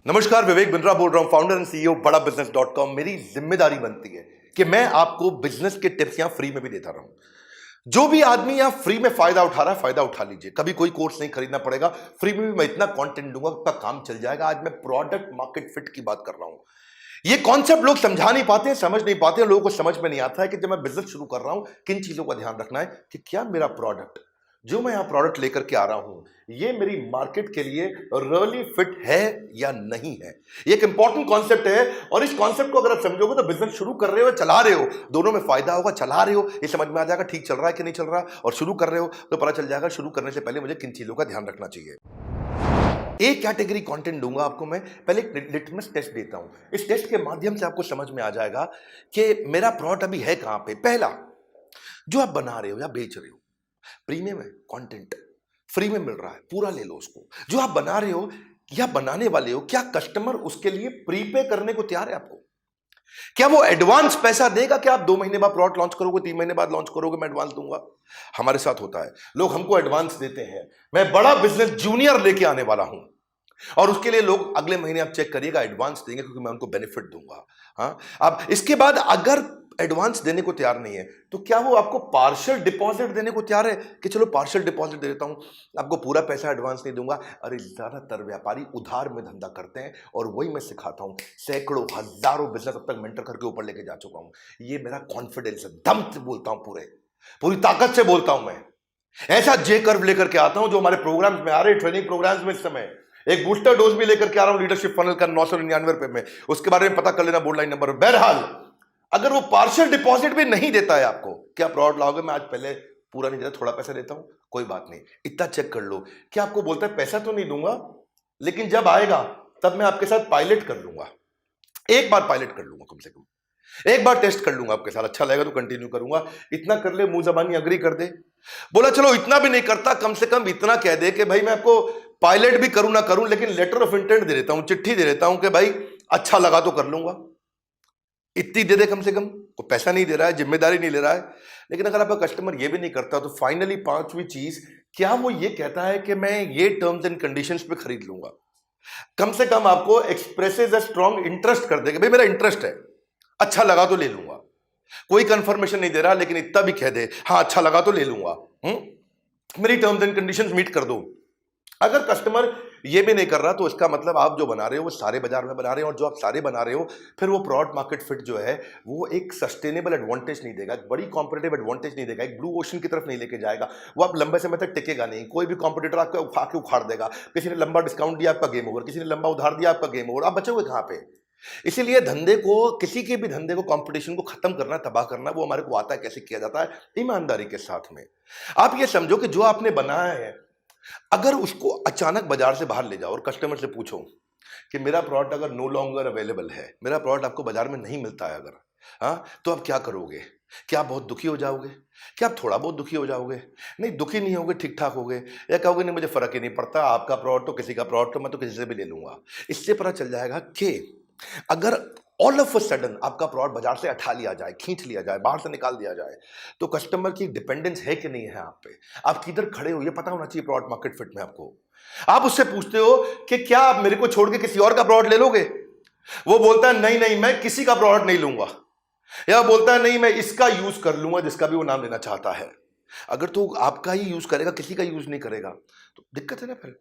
नमस्कार, विवेक बिंद्रा बोल रहा हूं, फाउंडर एंड सीईओ बड़ा बिजनेस डॉट कॉम। मेरी जिम्मेदारी बनती है कि मैं आपको बिजनेस के टिप्स यहां फ्री में भी देता रहूं। जो भी आदमी यहां फ्री में फायदा उठा रहा है, फायदा उठा लीजिए। कभी कोई कोर्स नहीं खरीदना पड़ेगा, फ्री में भी मैं इतना कंटेंट दूंगा, आपका काम चल जाएगा। आज मैं प्रोडक्ट मार्केट फिट की बात कर रहा हूं। ये कॉन्सेप्ट लोग समझा नहीं पाते हैं, समझ नहीं पाते हैं। लोगों को समझ में नहीं आता है कि जब मैं बिजनेस शुरू कर रहा हूं, किन चीजों का ध्यान रखना है कि क्या मेरा प्रोडक्ट, जो मैं यहां प्रोडक्ट लेकर के आ रहा हूं, ये मेरी मार्केट के लिए रियली फिट है या नहीं है। ये एक इंपॉर्टेंट कॉन्सेप्ट है और इस कॉन्सेप्ट को अगर आप समझोगे तो बिजनेस शुरू कर रहे हो, चला रहे हो, दोनों में फायदा होगा। चला रहे हो ये समझ में आ जाएगा ठीक चल रहा है कि नहीं चल रहा, और शुरू कर रहे हो तो पता चल जाएगा शुरू करने से पहले मुझे किन चीजों का ध्यान रखना चाहिए। एक कैटेगरी कंटेंट दूंगा आपको मैं, पहले एक लिटमस टेस्ट देता हूं। इस टेस्ट के माध्यम से आपको समझ में आ जाएगा कि मेरा प्रोडक्ट अभी है कहां पे। पहला, जो आप बना रहे हो या बेच रहे हो, प्रीमियम है, कंटेंट फ्री में मिल रहा है, पूरा ले लो उसको। जो आप बना रहे हो या बनाने वाले हो, क्या कस्टमर उसके लिए प्रीपे करने को तैयार है आपको? क्या वो एडवांस पैसा देगा? क्या आप 2 महीने बाद प्रोडक्ट लॉन्च करोगे, 3 महीने बाद लॉन्च करोगे, मैं एडवांस दूंगा? हमारे साथ होता है, लोग हमको एडवांस देते हैं। मैं बड़ा बिजनेस जूनियर लेके आने वाला हूं और उसके लिए लोग अगले महीने आप चेक करिएगा एडवांस देंगे, क्योंकि मैं उनको बेनिफिट दूंगा। हाँ, अब इसके बाद अगर एडवांस देने को तैयार नहीं है तो क्या वो आपको पार्शियल डिपॉजिट देने को तैयार है कि चलो पार्शियल डिपॉजिट दे देता हूं, आपको पूरा पैसा एडवांस नहीं दूंगा? अरे ज्यादातर व्यापारी उधार में धंधा करते हैं और वही मैं सिखाता हूं। सैकड़ों हजारों बिजनेस अब तक मेंटर करके ऊपर लेके जा चुका हूं। ये मेरा कॉन्फिडेंस है, दम से बोलता हूं, पूरी ताकत से बोलता हूं। मैं ऐसा जे कर्व लेकर के आता हूं जो हमारे प्रोग्राम्स में आ रहे, ट्रेनिंग प्रोग्राम्स में। इस समय एक बूस्टर डोज भी लेकर के आ रहा हूं लीडरशिप फनल का 999 रुपए में, उसके बारे में पता कर लेना बोर्ड लाइन नंबर। बहरहाल, अगर वो पार्शियल डिपॉजिट भी नहीं देता है आपको, क्या प्रोडक्ट लाओगे? मैं आज पहले पूरा नहीं देता, थोड़ा पैसा देता हूं, कोई बात नहीं, इतना चेक कर लो। क्या आपको बोलता है पैसा तो नहीं दूंगा, लेकिन जब आएगा तब मैं आपके साथ पायलट कर लूंगा, एक बार पायलट कर लूंगा, कम से कम एक बार टेस्ट कर लूंगा आपके साथ, अच्छा लगेगा तो कंटिन्यू करूंगा। इतना कर ले, मुंह जबानी अग्री कर दे। बोला चलो इतना भी नहीं करता, कम से कम इतना कह दे कि भाई मैं आपको पायलट भी करूं ना करूं, लेकिन लेटर ऑफ इंटेंट दे देता हूं, चिट्ठी दे देता हूं कि भाई अच्छा लगा तो कर लूंगा। इतनी दे दे कम से कम। वो पैसा नहीं दे रहा है, जिम्मेदारी नहीं ले रहा है। लेकिन अगर आपका कस्टमर ये भी नहीं करता तो फाइनली पांचवी चीज, क्या वो ये कहता है कि मैं ये टर्म्स एंड कंडीशंस पे खरीद लूंगा? कम से कम आपको एक्सप्रेसेस अ स्ट्रॉन्ग इंटरेस्ट कर देगा, भाई मेरा इंटरेस्ट है, अच्छा लगा तो ले लूंगा। कोई कंफर्मेशन नहीं दे रहा, लेकिन इतना भी कह दे हाँ अच्छा लगा तो ले लूंगा, मेरी टर्म्स एंड कंडीशंस मीट कर दो। अगर कस्टमर ये भी नहीं कर रहा तो इसका मतलब आप जो बना रहे हो वो सारे बाजार में बना रहे हो, और जो आप सारे बना रहे हो फिर वो प्रोडक्ट मार्केट फिट जो है वो एक सस्टेनेबल एडवांटेज नहीं देगा, एक बड़ी कॉम्पिटेटिव एडवांटेज नहीं देगा, एक ब्लू ओशन की तरफ नहीं लेके जाएगा। वो आप लंबे समय तक टिकेगा नहीं। कोई भी कॉम्पिटिटर आपको उठा के उखाड़ देगा। किसी ने लंबा डिस्काउंट दिया, आपका गेम ओवर। किसी ने लंबा उधार दिया, आपका गेम ओवर। आप बचोगे कहां पे? इसीलिए धंधे को, किसी के भी धंधे को, कंपटीशन को खत्म करना, तबाह करना, वो हमारे को आता है। कैसे किया जाता है? ईमानदारी के साथ में। आप ये समझो कि जो आपने बनाया है, अगर उसको अचानक बाजार से बाहर ले जाओ और कस्टमर से पूछो कि मेरा प्रोडक्ट अगर नो लॉन्गर अवेलेबल है, मेरा प्रोडक्ट आपको बाजार में नहीं मिलता है अगर, हाँ, तो आप क्या करोगे? क्या आप बहुत दुखी हो जाओगे? क्या आप थोड़ा बहुत दुखी हो जाओगे? नहीं, दुखी नहीं होगे, ठीक ठाक होगे, या कहोगे नहीं मुझे फर्क ही नहीं पड़ता, आपका प्रोडक्ट तो किसी का प्रोडक्ट तो मैं तो किसी से भी ले लूंगा। इससे पता चल जाएगा कि अगर ऑल ऑफ अ सडन आपका प्रोडक्ट बाजार से हटा लिया जाए, खींच लिया जाए, बाहर से निकाल दिया जाए, तो कस्टमर की डिपेंडेंस है कि नहीं है आप पे, आप किधर खड़े हो, ये पता होना चाहिए प्रोडक्ट मार्केट फिट में आपको। आप उससे पूछते हो कि क्या आप मेरे को छोड़ के किसी और का प्रोडक्ट ले लोगे? वो बोलता है नहीं नहीं, मैं किसी का प्रोडक्ट नहीं लूंगा, या बोलता है नहीं मैं इसका यूज कर लूंगा, जिसका भी वो नाम लेना चाहता है। अगर तो आपका ही यूज करेगा, किसी का यूज नहीं करेगा, तो दिक्कत है ना फिर।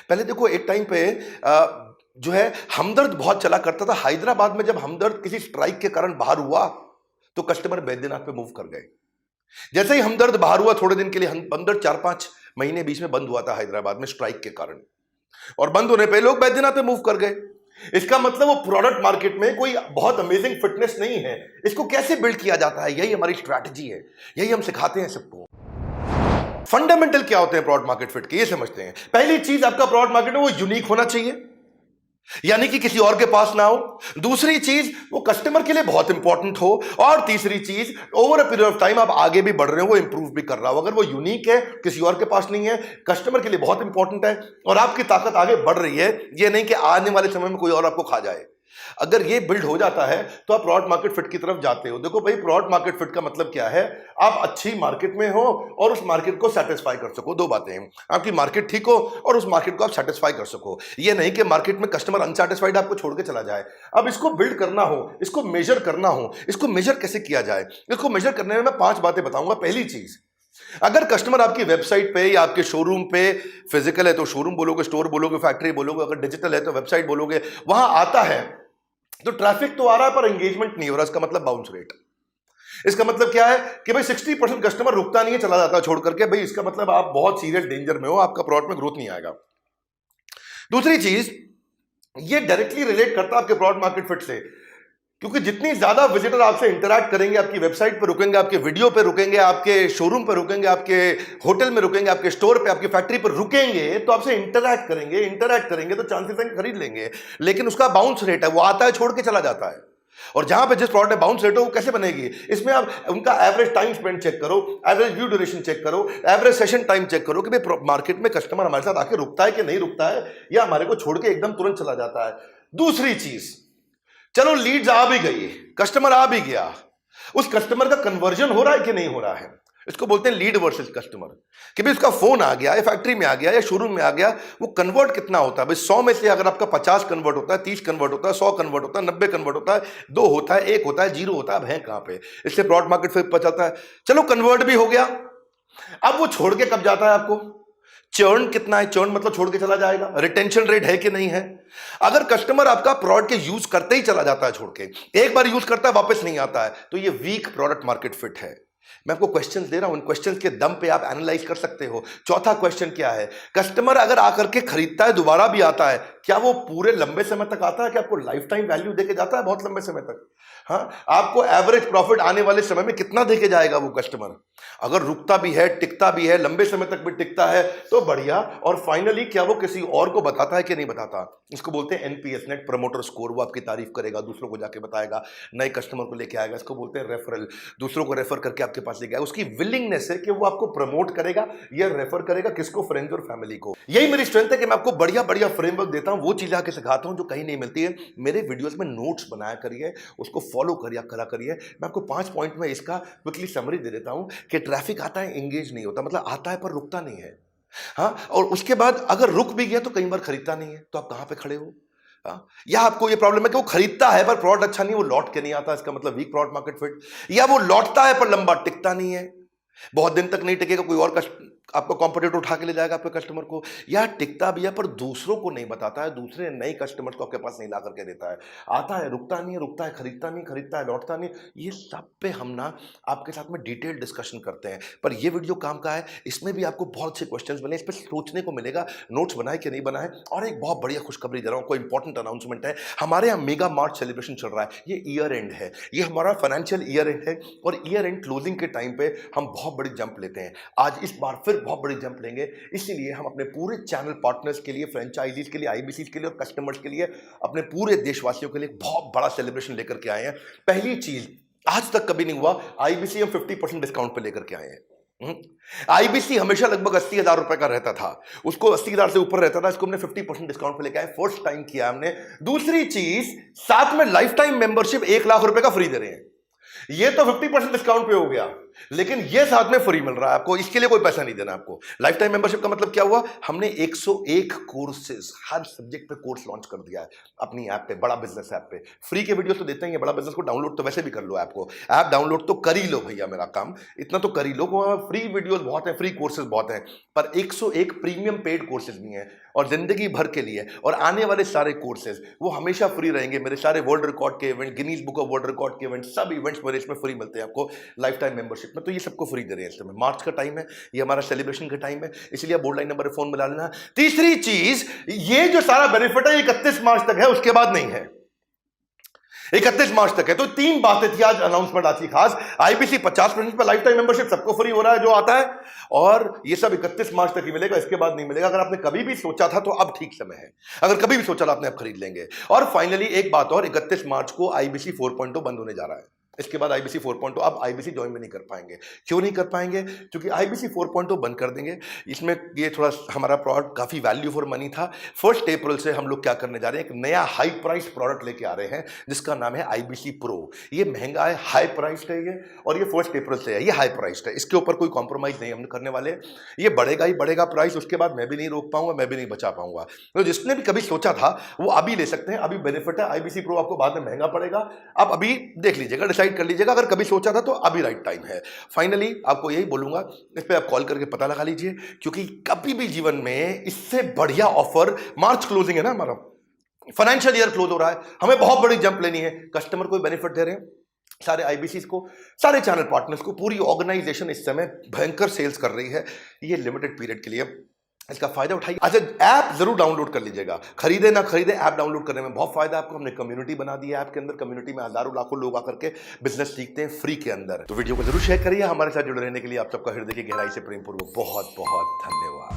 पहले देखो, एक टाइम पे जो है हमदर्द बहुत चला करता था। हैदराबाद में जब हमदर्द किसी स्ट्राइक के कारण बाहर हुआ तो कस्टमर बैद्यनाथ पे मूव कर गए। जैसे ही हमदर्द बाहर हुआ, थोड़े दिन के लिए हमदर्द 4-5 महीने बीच में बंद हुआ था हैदराबाद में स्ट्राइक के कारण, और बंद होने पे लोग बैद्यनाथ पे मूव कर गए। इसका मतलब वो प्रोडक्ट मार्केट में कोई बहुत अमेजिंग फिटनेस नहीं है। इसको कैसे बिल्ड किया जाता है, यही हमारी स्ट्रैटेजी है, यही हम सिखाते हैं सबको। फंडामेंटल क्या होते हैं प्रोडक्ट मार्केट फिट के, ये समझते हैं। पहली चीज, आपका प्रोडक्ट मार्केट में वो यूनिक होना चाहिए, यानी कि किसी और के पास ना हो। दूसरी चीज, वो कस्टमर के लिए बहुत इंपॉर्टेंट हो। और तीसरी चीज, over a period of time आप आगे भी बढ़ रहे हो, वो इंप्रूव भी कर रहा हो। अगर वो यूनिक है, किसी और के पास नहीं है, कस्टमर के लिए बहुत इंपॉर्टेंट है, और आपकी ताकत आगे बढ़ रही है, ये नहीं कि आने वाले समय में कोई और आपको खा जाए। अगर ये बिल्ड हो जाता है तो आप प्रोडक्ट मार्केट फिट की तरफ जाते हो। देखो भाई, प्रोडक्ट मार्केट फिट का मतलब क्या है? आप अच्छी मार्केट में हो और उस मार्केट को सेटिस्फाई कर सको। दो बातें हैं, आपकी मार्केट ठीक हो और उस मार्केट को आप सेटिस्फाई कर सको। ये नहीं कि मार्केट में कस्टमर अनसेटिस्फाइड आपको छोड़ के चला जाए। अब इसको बिल्ड करना हो, इसको मेजर करना हो, इसको मेजर कैसे किया जाए? इसको मेजर करने में मैं 5 बातें बताऊंगा। पहली चीज, अगर कस्टमर आपकी वेबसाइट पे या आपके शोरूम पे, फिजिकल है तो शोरूम बोलोगे, स्टोर बोलोगे, फैक्ट्री बोलोगे, अगर डिजिटल है तो वेबसाइट बोलोगे, वहां आता है तो ट्रैफिक तो आ रहा है पर एंगेजमेंट नहीं हो रहा। इसका मतलब बाउंस रेट। इसका मतलब क्या है कि भाई 60% कस्टमर रुकता नहीं है, चला जाता है छोड़ करके। भाई इसका मतलब आप बहुत सीरियस डेंजर में हो, आपका प्रोडक्ट में ग्रोथ नहीं आएगा। दूसरी चीज, ये डायरेक्टली रिलेट करता है आपके प्रोडक्ट मार्केट फिट से, क्योंकि जितनी ज्यादा विजिटर आपसे इंटरैक्ट करेंगे, आपकी वेबसाइट पर रुकेंगे, आपके वीडियो पे रुकेंगे, आपके शोरूम पे रुकेंगे, आपके होटल में रुकेंगे, आपके स्टोर पे, आपकी फैक्ट्री पर रुकेंगे, तो आपसे इंटरैक्ट करेंगे तो चांसेस हैं खरीद लेंगे। लेकिन उसका बाउंस रेट है, वो आता है छोड़ के चला जाता है। और जहां पे जिस प्रोडक्ट में बाउंस रेट हो, वो कैसे बनेगी? इसमें आप उनका एवरेज टाइम स्पेंड चेक करो, एवरेज व्यू ड्यूरेशन चेक करो, एवरेज सेशन टाइम चेक करो कि भाई मार्केट में कस्टमर हमारे साथ आके रुकता है कि नहीं रुकता है, या हमारे को छोड़ के एकदम तुरंत चला जाता है। दूसरी चीज, चलो लीड्स आ भी गई, कस्टमर आ भी गया, उस कस्टमर का कन्वर्जन हो रहा है कि नहीं हो रहा है? इसको बोलते हैं लीड वर्सेस कस्टमर। कि भाई उसका फोन आ गया या फैक्ट्री में आ गया या शोरूम में आ गया, वो कन्वर्ट कितना होता है? भाई 100 में से अगर आपका 50 कन्वर्ट होता है, 30 कन्वर्ट होता है, 100 कन्वर्ट होता है, 90 कन्वर्ट होता है, 2 होता है, 1 होता है, 0 होता है, अब है कहां पे? इससे प्रोडक्ट मार्केट फिट पता चलता है। चलो कन्वर्ट भी हो गया, अब वो छोड़ के कब जाता है आपको? चर्न कितना है? चर्न मतलब छोड़ के चला जाएगा। रिटेंशन रेट है कि नहीं है? अगर कस्टमर आपका प्रोडक्ट के यूज करते ही चला जाता है छोड़ के, एक बार यूज करता है वापस नहीं आता है, तो ये वीक प्रोडक्ट मार्केट फिट है। मैं आपको क्वेश्चंस दे रहा हूं, इन क्वेश्चंस के दम पे आप एनालाइज कर सकते हो। चौथा क्वेश्चन क्या है? कस्टमर अगर आकर के खरीदता है, दोबारा भी आता है, क्या वो पूरे लंबे समय तक आता है कि आपको लाइफ टाइम वैल्यू देके जाता है बहुत लंबे समय तक? हाँ, आपको एवरेज प्रॉफिट आने वाले समय में कितना देके जाएगा वो कस्टमर? अगर रुकता भी है, टिकता भी है, लंबे समय तक भी टिकता है तो बढ़िया। और फाइनली क्या वो किसी और को बताता है कि नहीं बताता? इसको बोलते हैं एनपीएस, नेट प्रमोटर स्कोर। वो आपकी तारीफ करेगा, दूसरों को जाके बताएगा, नए कस्टमर को लेके आएगा। इसको बोलते हैं रेफरल, दूसरों को रेफर करके आपके पास लेके आएगा। उसकी विलिंगनेस है कि वो आपको प्रमोट करेगा या रेफर करेगा, किसको? फ्रेंड्स और फैमिली को। यही मेरी स्ट्रेंथ है कि मैं आपको बढ़िया बढ़िया फ्रेमवर्क देता हूं, वो चीजें आके सिखाता हूं जो कहीं नहीं मिलती है। मेरे वीडियोस में नोट्स बनाया करिए, उसको फॉलो करा करिए। मैं आपको 5 पॉइंट में इसका क्विकली समरी दे देता हूं कि ट्रैफिक आता है, एंगेज नहीं होता, मतलब आता है पर रुकता नहीं है। हाँ, और उसके बाद अगर रुक भी गया तो कई बार खरीदता नहीं है, तो आप कहां पे खड़े हो? हाँ? या आपको ये प्रॉब्लम है कि वो खरीदता है पर प्रोडक्ट अच्छा नहीं, वो लौट के नहीं आता, इसका मतलब वीक प्रोडक्ट मार्केट फिट। या वो लौटता है पर लंबा टिकता नहीं है, बहुत दिन तक नहीं टिकेगा, कोई और आपका कॉम्पिटिटर उठा के ले जाएगा आपके कस्टमर को। या टिकता भी है पर दूसरों को नहीं बताता है, दूसरे नए कस्टमर को आपके पास नहीं ला करके देता है। आता है, रुकता नहीं है, रुकता है, खरीदता नहीं, खरीदता है, लौटता नहीं। ये सब पे हम ना आपके साथ में डिटेल डिस्कशन करते हैं। पर ये वीडियो काम का है, इसमें भी आपको बहुत से क्वेश्चंस बने, इस पर सोचने को मिलेगा, नोट्स बनाए कि नहीं बनाए। और एक बहुत बढ़िया खुशखबरी दे रहा हूं, कोई इंपॉर्टेंट अनाउंसमेंट है। हमारे यहाँ मेगा मार्च सेलिब्रेशन चल रहा है, ये ईयर एंड है, ये हमारा फाइनेंशियल ईयर एंड है। और ईयर एंड क्लोजिंग के टाइम पे हम बहुत बड़ी जंप लेते हैं। आज इस बार फिर बहुत बड़ी जंप लेंगे, इसीलिए हम अपने पूरे चैनल पार्टनर्स के लिए, फ्रेंचाइजीज के लिए, आईबीसी के लिए और कस्टमर्स के लिए, अपने पूरे देशवासियों के लिए बहुत बड़ा सेलिब्रेशन लेकर के आए हैं। पहली चीज, आज तक कभी नहीं हुआ, आईबीसी हम 50% डिस्काउंट पे लेकर के आए हैं। आईबीसी हमेशा लगभग 80,000 रुपए का रहता था, उसको 80,000 से ऊपर रहता था, इसको हमने 50% डिस्काउंट पे लेकर आए, फर्स्ट टाइम किया हमने। दूसरी चीज, साथ में लाइफ टाइम मेंबरशिप 1 लाख रुपए का फ्री दे रहे हैं। ये तो 50% डिस्काउंट पे हो गया, लेकिन ये साथ में फ्री मिल रहा है आपको, इसके लिए कोई पैसा नहीं देना आपको। लाइफ टाइम मेंबरशिप का मतलब क्या हुआ? हमने 101 कोर्सेज, हर सब्जेक्ट पे कोर्स लॉन्च कर दिया है अपनी ऐप पे, बड़ा बिजनेस ऐप पे। फ्री के वीडियोस तो देते हैं, बड़ा बिजनेस को डाउनलोड तो वैसे भी कर लो, ऐप को, ऐप डाउनलोड तो कर ही लो भैया, मेरा काम इतना तो कर ही लो। फ्री वीडियोस बहुत है, फ्री कोर्सेज बहुत हैं, पर 101 प्रीमियम पेड कोर्सेज भी हैं और जिंदगी भर के लिए। और आने वाले सारे कोर्सेज वो हमेशा फ्री रहेंगे। मेरे सारे वर्ल्ड रिकॉर्ड के event, Guinness book of world record के इवेंट, सब इवेंट्स मेरे इसमें फ्री मिलते हैं आपको लाइफ टाइम मेंबरशिप में। तो ये सबको फ्री दे रहे हैं इस समय। मार्च का टाइम है, ये हमारा सेलिब्रेशन का टाइम है, इसलिए बोर्ड लाइन नंबर फोन मिला लेना। तीसरी चीज, ये जो सारा बेनिफिट है 31 मार्च तक है, उसके बाद नहीं है, 31 मार्च तक है। तो 3 बातें थी आज अनाउंसमेंट आज की खास। आईबीसी 50% पर लाइफ टाइम मेंबरशिप सबको फ्री हो रहा है जो आता है, और ये सब 31 मार्च तक ही मिलेगा, इसके बाद नहीं मिलेगा। अगर आपने कभी भी सोचा था तो अब ठीक समय है, अगर कभी भी सोचा था आपने, अब खरीद लेंगे। और फाइनली एक बात और, 31 मार्च को आईबीसी 4.0 बंद होने जा रहा है। इसके बाद आईबीसी 4.0 आप आईबीसी ज्वाइन भी नहीं कर पाएंगे। क्यों नहीं कर पाएंगे? क्योंकि आईबीसी 4.0 बंद कर देंगे। इसमें ये थोड़ा हमारा प्रोडक्ट काफ़ी वैल्यू फॉर मनी था। 1 अप्रैल से हम लोग क्या करने जा रहे हैं, एक नया हाई प्राइस प्रोडक्ट लेके आ रहे हैं जिसका नाम है आईबीसी प्रो। ये महंगा है, हाई प्राइस है ये, और ये 1 अप्रैल से है। ये हाई प्राइस है, इसके ऊपर कोई कॉम्प्रोमाइज़ नहीं हम करने वाले। ये बढ़ेगा ही बढ़ेगा प्राइस, उसके बाद मैं भी नहीं रोक पाऊंगा, मैं भी नहीं बचा पाऊंगा। तो जिसने भी कभी सोचा था वो अभी ले सकते हैं, अभी बेनिफिट है। आईबीसी प्रो आपको बाद में महंगा पड़ेगा, आप अभी देख लीजिएगा, डिसाइड कर लीजिएगा। अगर कभी सोचा था तो अभी राइट टाइम है। फाइनली आपको यही बोलूंगा, इस पे आप कॉल करके पता लगा लीजिए, क्योंकि कभी भी जीवन में इससे बढ़िया ऑफर, मार्च क्लोजिंग है ना हमारा, फाइनेंशियल ईयर क्लोज हो रहा है, हमें बहुत बड़ी जंप लेनी है, कस्टमर को बेनिफिट दे रहे हैं, सारे आईबीसी को, सारे चैनल पार्टनर्स को, पूरी ऑर्गेनाइजेशन इस समय भयंकर सेल्स कर रही है। ये लिमिटेड पीरियड के लिए, इसका फायदा उठाइए। अच्छा, ऐप जरूर डाउनलोड कर लीजिएगा, खरीदे ना खरीदे, ऐप डाउनलोड करने में बहुत फायदा है आपको। हमने कम्युनिटी बना दी है ऐप के अंदर, कम्युनिटी में हजारों लाखों लोग आकर के बिजनेस सीखते हैं फ्री के अंदर। तो वीडियो को जरूर शेयर करिए। हमारे साथ जुड़े रहने के लिए आप सबका हृदय की गहराई से प्रेम पूर्वक बहुत बहुत धन्यवाद।